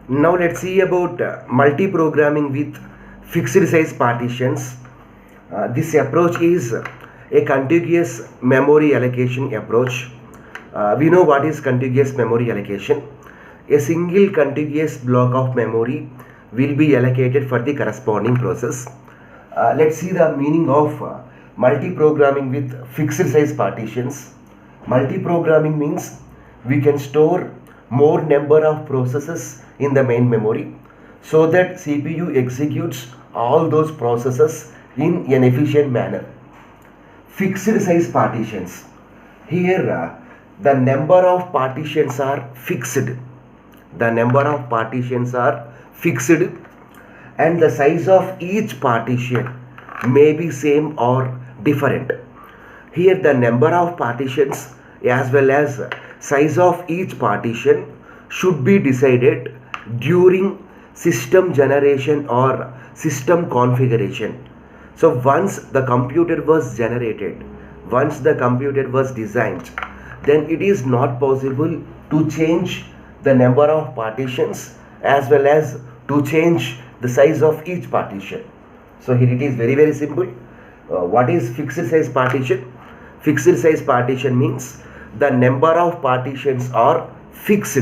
Now let's see about multiprogramming with fixed size partitions. This approach is a contiguous memory allocation approach. We know what is contiguous memory allocation. A single contiguous block of memory will be allocated for the corresponding process. Let's see the meaning of multiprogramming with fixed size partitions. Multiprogramming means we can store more number of processes in the main memory so that CPU executes all those processes in an efficient manner. Fixed size partitions. Here the number of partitions are fixed. The number of partitions are fixed and the size of each partition may be same or different. Here the number of partitions as well as size of each partition should be decided during system generation or system configuration. So once the computer was generated, once the computer was designed, then it is not possible to change the number of partitions as well as to change the size of each partition. So here it is very simple. What is fixed size partition? Fixed size partition means the number of partitions are fixed.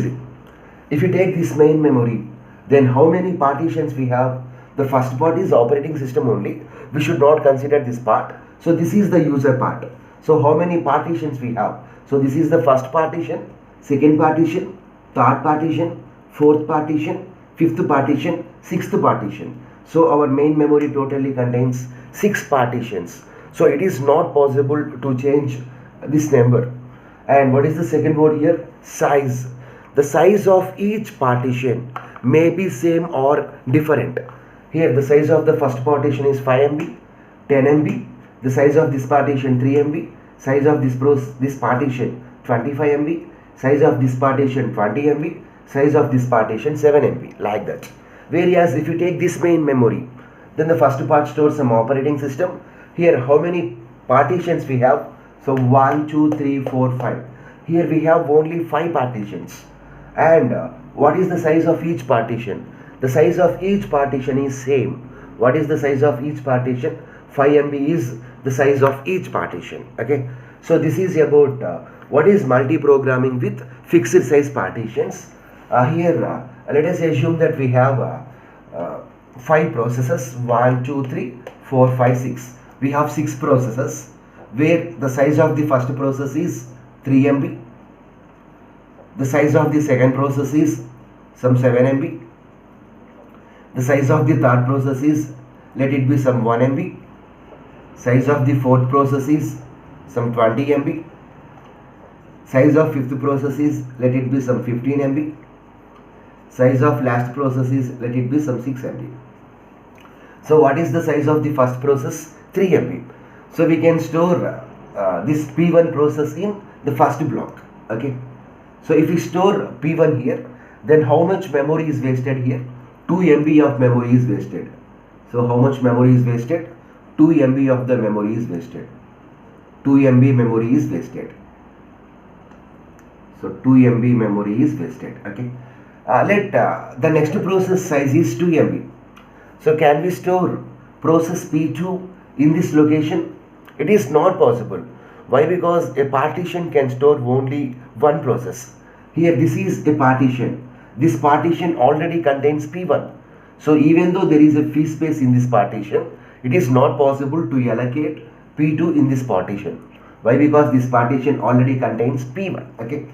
If you take this main memory, then how many partitions we have? The first part is operating system only. We should not consider this part. So this is the user part. So how many partitions we have? So this is the first partition, second partition, third partition, fourth partition, fifth partition, sixth partition. So our main memory totally contains 6 partitions. So it is not possible to change this number. And what is the second word here? Size. The size of each partition may be same or different. Here the size of the first partition is 5 MB, 10 MB. The size of this partition 3 MB. Size of this partition 25 MB. Size of this partition 20 MB. Size of this partition 7 MB, like that. Whereas if you take this main memory, then the first part stores some operating system. Here how many partitions we have? So 1, 2, 3, 4, 5. Here we have only 5 partitions. And what is the size of each partition? The size of each partition is same. What is the size of each partition? 5 MB is the size of each partition. Okay. So this is about what is multiprogramming with fixed size partitions. Here let us assume that we have 5 processes, 1, 2, 3, 4, 5, 6. We have 6 processes where the size of the first process is 3 MB. The size of the second process is some 7 MB. The size of the third process is, let it be some 1 MB. Size of the fourth process is some 20 MB. Size of fifth process is, let it be some 15 MB. Size of last process is, let it be some 6 MB. So what is the size of the first process? 3 MB. So we can store this P1 process in the first block. Okay. So if we store P1 here, then how much memory is wasted here? 2 MB of memory is wasted. So how much memory is wasted? 2 MB of the memory is wasted. 2 MB memory is wasted. So 2 MB memory is wasted. Okay. Let the next process size is 2 MB. So can we store process P2 in this location? It is not possible. Why? Because a partition can store only one process. Here this is a partition. This partition already contains P1. So even though there is a free space in this partition, it is not possible to allocate P2 in this partition. Why? Because this partition already contains P1. Okay.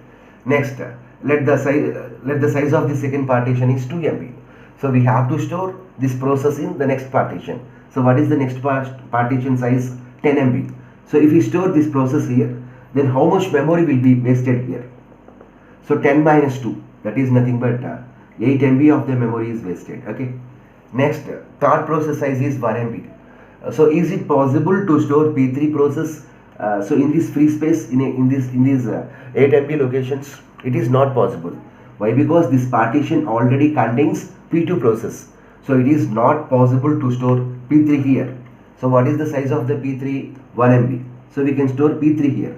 Next, let the size of the second partition is 2 MB. So we have to store this process in the next partition. So what is the next partition size? 10 MB. So if we store this process here, then how much memory will be wasted here? So 10 minus 2, that is nothing but 8 MB of the memory is wasted. Okay. Next, third process size is 1 MB. So is it possible to store P3 process so in this free space in these 8 MB locations? It is not possible. Why? Because this partition already contains P2 process. So it is not possible to store P3 here. So what is the size of the P3? 1 MB. So we can store P3 here.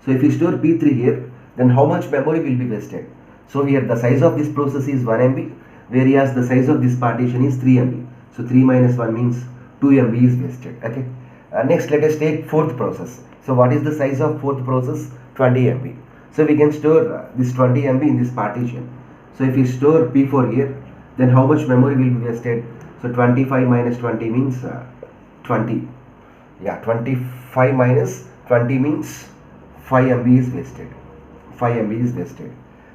So if we store P3 here, then how much memory will be wasted? So here the size of this process is 1 MB. whereas the size of this partition is 3 MB. So 3 minus 1 means 2 MB is wasted. Okay. Next, let us take fourth process. So what is the size of fourth process? 20 MB. So we can store this 20 MB in this partition. So if we store P4 here, then how much memory will be wasted? So 25 minus 20 means 20. Yeah, 25 minus 20 means 5 MB is wasted. 5 MB is wasted.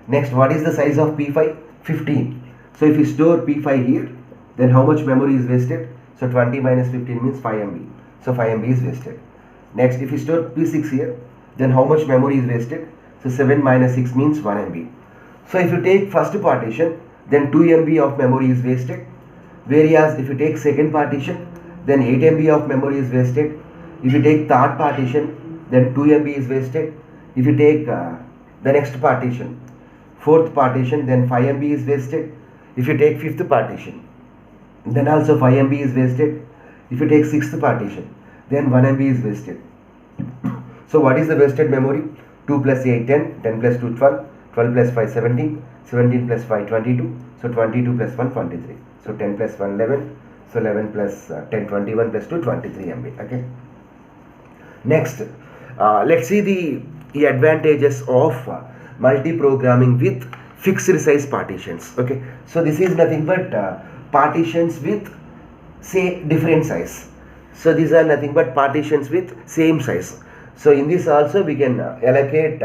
Next, what is the size of P5? 15. So if we store P5 here, then how much memory is wasted? So 20 minus 15 means 5 MB. So 5 MB is wasted. Next, if we store P6 here, then how much memory is wasted? So 7 minus 6 means 1 MB. So if you take first partition, then 2 MB of memory is wasted. Whereas if you take second partition, then 8 MB of memory is wasted. If you take third partition, then 2 MB is wasted. If you take the next partition, fourth partition, then 5 MB is wasted. If you take fifth partition, then also 5 MB is wasted. If you take sixth partition, then 1 MB is wasted. So what is the wasted memory? 2 plus 8 10, 10 plus 2 12, 12 plus 5 17, 17 plus 5 22, so 22 plus 1 23. So 10 plus 1 11, so 11 plus 10 21 plus 2 23 MB. Okay. Next, let's see the advantages of multiprogramming with fixed size partitions. Okay, so this is nothing but partitions with say different size. So these are nothing but partitions with same size. So in this also we can allocate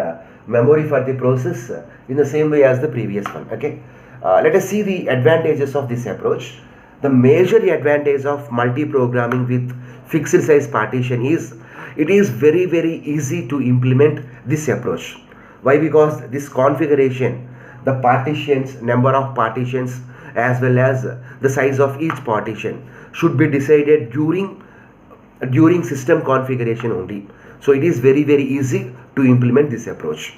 memory for the process in the same way as the previous one. Okay, let us see the advantages of this approach. The major advantage of multiprogramming with fixed size partition is it is very easy to implement this approach. Why? Because this configuration, the partitions, number of partitions as well as the size of each partition should be decided during system configuration only. So it is very easy to implement this approach.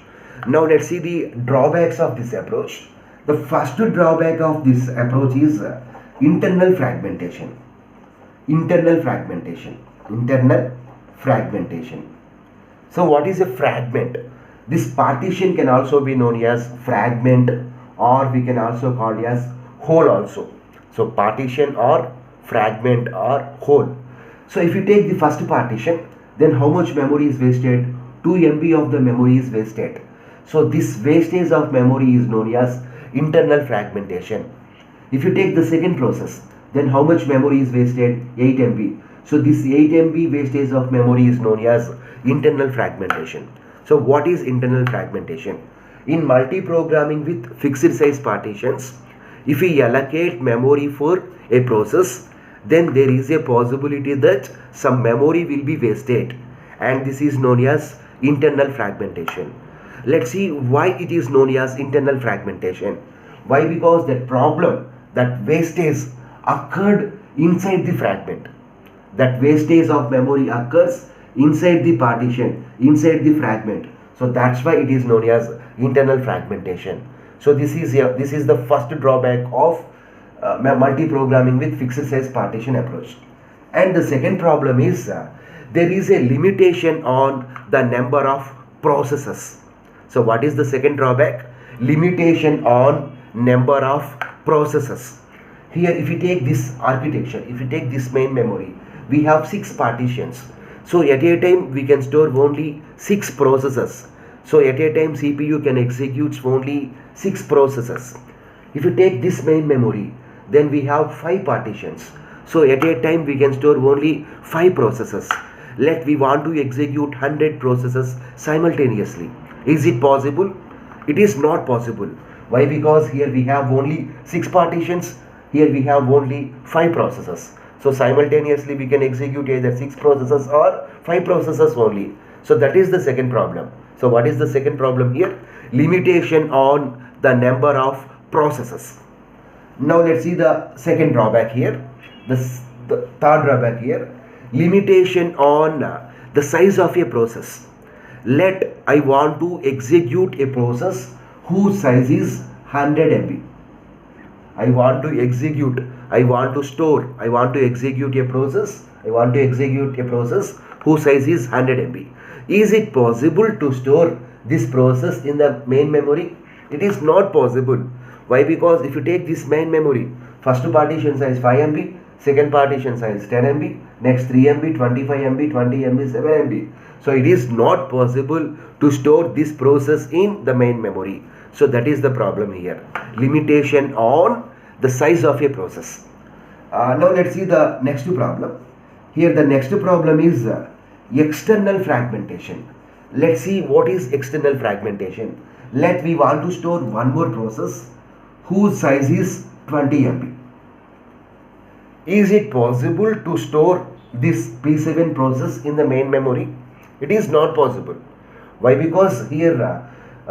Now let's see the drawbacks of this approach. The first drawback of this approach is internal fragmentation. Internal fragmentation. So what is a fragment? This partition can also be known as fragment, or we can also call it as whole also. So partition or fragment or whole. So if you take the first partition, then how much memory is wasted? 2 MB of the memory is wasted. So this wastage of memory is known as internal fragmentation. If you take the second process, then how much memory is wasted? 8 MB. So this 8 MB wastage of memory is known as internal fragmentation. So what is internal fragmentation? In multiprogramming with fixed size partitions, if we allocate memory for a process, then there is a possibility that some memory will be wasted, and this is known as internal fragmentation. Let's see why it is known as internal fragmentation. Why? Because that problem, that wastage occurred inside the fragment. That wastage of memory occurs inside the partition, inside the fragment. So that's why it is known as internal fragmentation. So this is the first drawback of multiprogramming with fixed size partition approach. And the second problem is there is a limitation on the number of processes. So what is the second drawback? Limitation on number of processes. Here if you take this architecture, if you take this main memory, we have 6 partitions. So at a time we can store only 6 processes. So at a time CPU can execute only 6 processes. If you take this main memory, then we have 5 partitions. So at a time we can store only 5 processes. Let we want to execute 100 processes simultaneously. Is it possible? It is not possible. Why? Because here we have only 6 partitions. Here we have only 5 processes. So simultaneously we can execute either 6 processes or 5 processes only. So that is the second problem. So what is the second problem here? Limitation on the number of processes. Now let's see the second drawback here. The third drawback here. Limitation on the size of a process. Let I want to execute a process whose size is 100 MB. I want to execute a process whose size is 100 MB. Is it possible to store this process in the main memory? It is not possible. Why? Because if you take this main memory, first partition size 5 MB, second partition size 10 MB, next 3 MB, 25 MB, 20 MB, 7 MB. So it is not possible to store this process in the main memory. So that is the problem here. Limitation on the size of a process. Now let's see the next problem. Here the next problem is external fragmentation. Let's see what is external fragmentation. We want to store one more process whose size is 20 MB. Is it possible to store this P7 process in the main memory? It is not possible. Why? Because here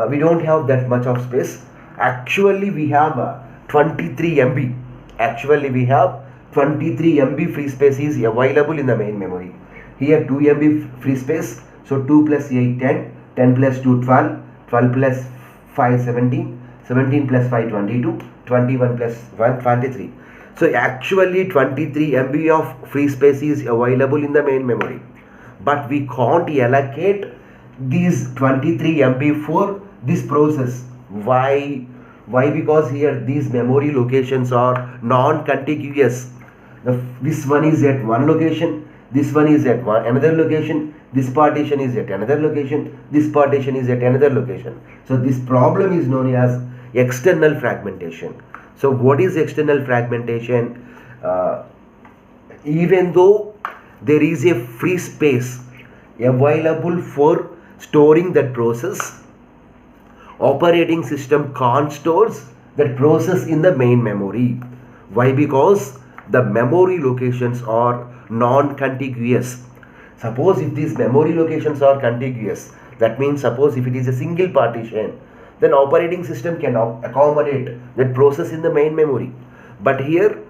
we don't have that much of space. Actually we have 23 MB. Actually we have 23 MB free space is available in the main memory. Here 2 MB free space. So 2 plus 8 10, 10 plus 2 12, 12 plus 5 17, 17 plus 5 22, 21 plus 1 23. So actually 23 MB of free space is available in the main memory. But we can't allocate these 23 MB for this process. Why? Because here these memory locations are non-contiguous. This one is at one location, this one is at another location, this partition is at another location, this partition is at another location. So this problem is known as external fragmentation. So what is external fragmentation? Even though there is a free space available for storing that process, operating system can't store that process in the main memory. Why? Because the memory locations are non-contiguous. Suppose if these memory locations are contiguous, that means suppose if it is a single partition, then operating system can accommodate that process in the main memory. But here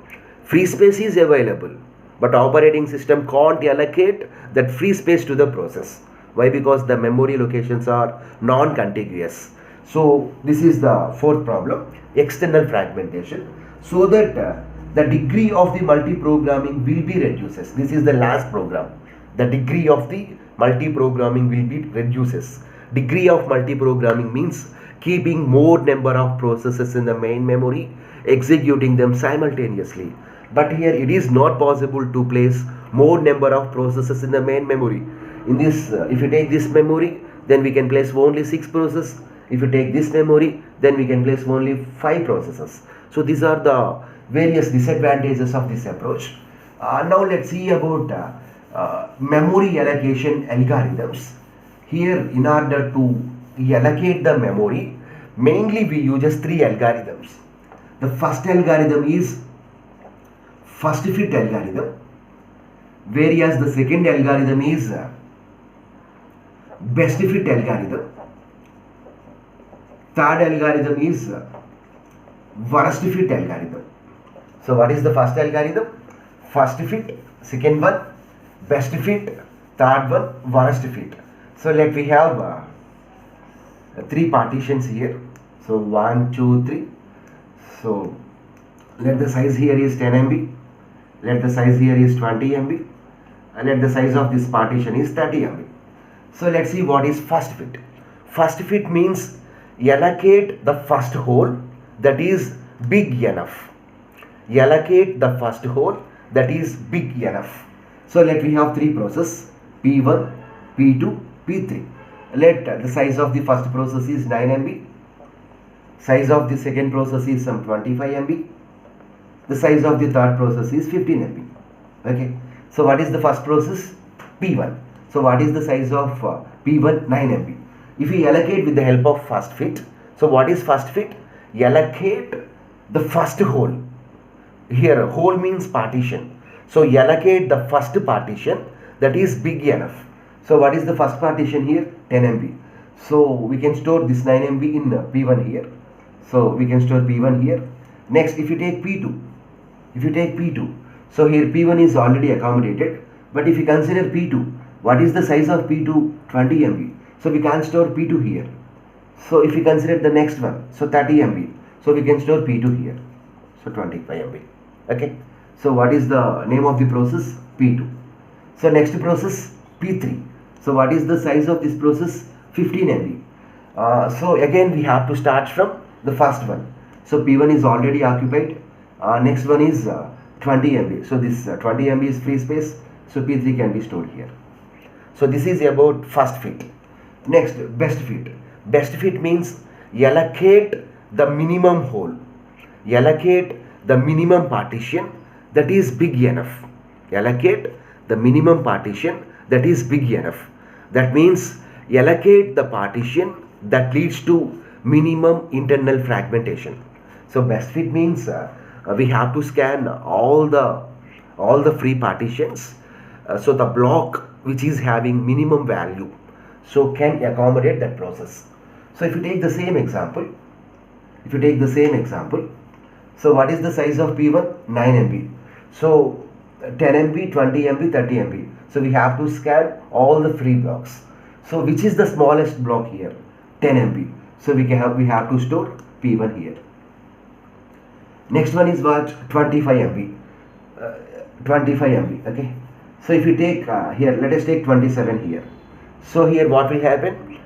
free space is available, but operating system can't allocate that free space to the process. Why? Because the memory locations are non-contiguous. So this is the fourth problem, external fragmentation, so that the degree of the multiprogramming will be reduces. This is the last program. The degree of the multiprogramming will be reduces. Degree of multiprogramming means keeping more number of processes in the main memory, executing them simultaneously. But here it is not possible to place more number of processes in the main memory. In this, if you take this memory, then we can place only 6 processes. If you take this memory, then we can place only 5 processes. So these are the various disadvantages of this approach. Now let's see about memory allocation algorithms. Here, in order to allocate the memory, mainly we use 3 algorithms. The first algorithm is first fit algorithm, whereas the second algorithm is best fit algorithm. Third algorithm is worst fit algorithm. So what is the first algorithm? First fit, second one best fit, third one worst fit. So we have 3 partitions here. So 1, 2, 3. So let the size here is 10 MB. Let the size here is 20 MB. And let the size of this partition is 30 MB. So let's see what is first fit. First fit means allocate the first hole that is big enough. Allocate the first hole that is big enough. So we have 3 processes, P1, P2, P3. Let the size of the first process is 9 MB. Size of the second process is some 25 MB. The size of the third process is 15 MB. Okay. So what is the first process? P1. So what is the size of P1? 9 MB. If we allocate with the help of first fit, so what is first fit? Allocate the first hole. Here hole means partition. So allocate the first partition that is big enough. So what is the first partition here? 10 MB. So we can store this 9 MB in P1 here. So we can store P1 here. Next, if you take P2, so here P1 is already accommodated. But if you consider P2, what is the size of P2? 20 MB. So we can store P2 here. So if you consider the next one, so 30 MB. So we can store P2 here. So 25 MB. Okay. So what is the name of the process? P2. So next process, P3. So what is the size of this process? 15 MB. So again we have to start from the first one. So P1 is already occupied. Next one is 20 MB. So this 20 MB is free space. So P3 can be stored here. So this is about first fit. Next, best fit. Best fit means allocate the minimum hole. Allocate the minimum partition that is big enough. Allocate the minimum partition that is big enough. That means allocate the partition that leads to minimum internal fragmentation. So best fit means we have to scan all the free partitions. So the block which is having minimum value, so can accommodate that process. So if you take the same example, so what is the size of P1? 9 MB. So 10 MB, 20 MB, 30 MB. So we have to scan all the free blocks. So which is the smallest block here? 10 MB. So we have to store P1 here. Next one is what? 25 MB. 25 MB. Okay. So if you take here, let us take 27 here. So here what will happen?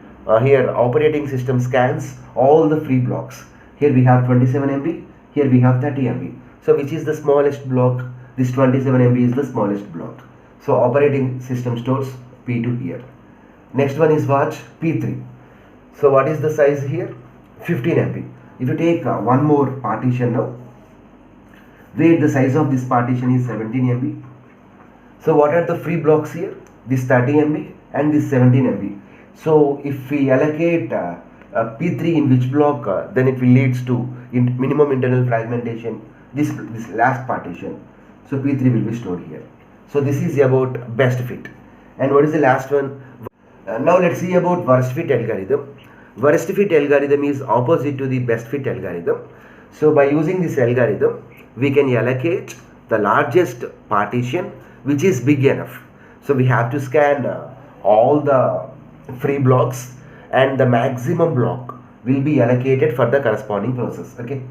Here operating system scans all the free blocks. Here we have 27 MB. Here we have 30 MB. So which is the smallest block? This 27 MB is the smallest block. So operating system stores P2 here. Next one is what? P3. So what is the size here? 15 MB. If you take one more partition now, where the size of this partition is 17 MB. So what are the free blocks here? This 30 MB and this 17 MB. So if we allocate P3 in which block, then it will leads to minimum internal fragmentation, this last partition. So P3 will be stored here. So this is about best fit. And what is the last one? Now let's see about worst fit algorithm. Worst fit algorithm is opposite to the best fit algorithm. So by using this algorithm, we can allocate the largest partition which is big enough. So we have to scan all the free blocks, and the maximum block will be allocated for the corresponding process. Okay.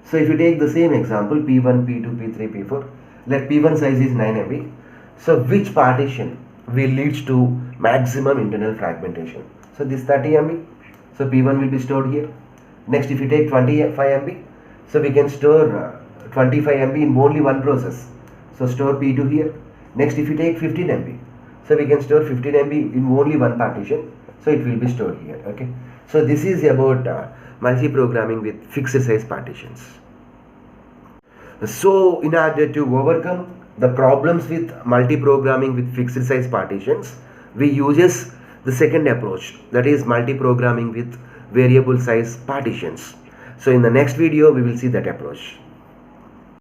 So if you take the same example, P1, P2, P3, P4, let P1 size is 9 MB. So which partition will leads to maximum internal fragmentation? So this 30 MB. So P1 will be stored here. Next, if you take 25 MB, so we can store 25 MB in only one process. So store P2 here. Next, if you take 15 MB, so we can store 15 MB in only one partition. So it will be stored here. Okay. So this is about multi-programming with fixed size partitions. So in order to overcome the problems with multi-programming with fixed size partitions, we uses the second approach, that is multi-programming with variable size partitions. So in the next video we will see that approach.